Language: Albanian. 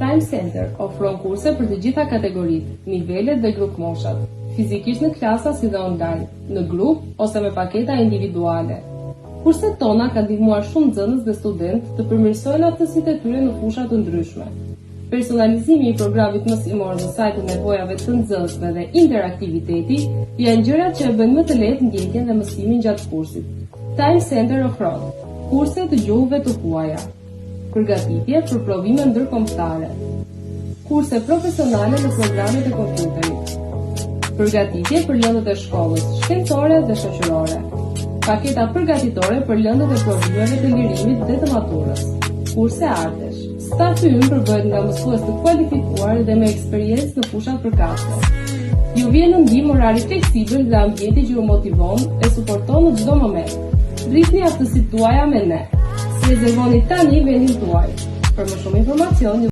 Time Center ofron kurse për të gjitha kategoritë, nivelet dhe grup moshat, fizikisht në klasa si dhe online, në grup ose me paketa individuale. Kurset tona kanë ndihmuar shumë nxënës dhe studentë të përmirësojnë aftësitë e tyre në fusha të ndryshme. Personalizimi i programit mësimor në sajtë nevojave të nxënësve dhe interaktiviteti janë gjërat që e bëjnë më të lehtë ndjekjen dhe mësimin gjatë kursit. Time Center ofron kurse të gjuhëve të huaja, përgatitje për provime ndërkombëtare, kurse profesionale në programet e kompjuterit, përgatitje për lëndët e shkollës shkencore dhe shoqërore, paketa përgatitore për lëndët e provimeve të lirimit dhe të maturës, kurse artesh. Stafi ynë përbëhet nga mësues të kualifikuar dhe me eksperiencë në fushat përkatëse. Ju vjen në ndihmë orari fleksibël dhe ambienti që ju motivon e suporton në çdo moment. Rritni aftësitë tuaja me ne. Rezervoni tani vendin tuaj. Për më shumë informacion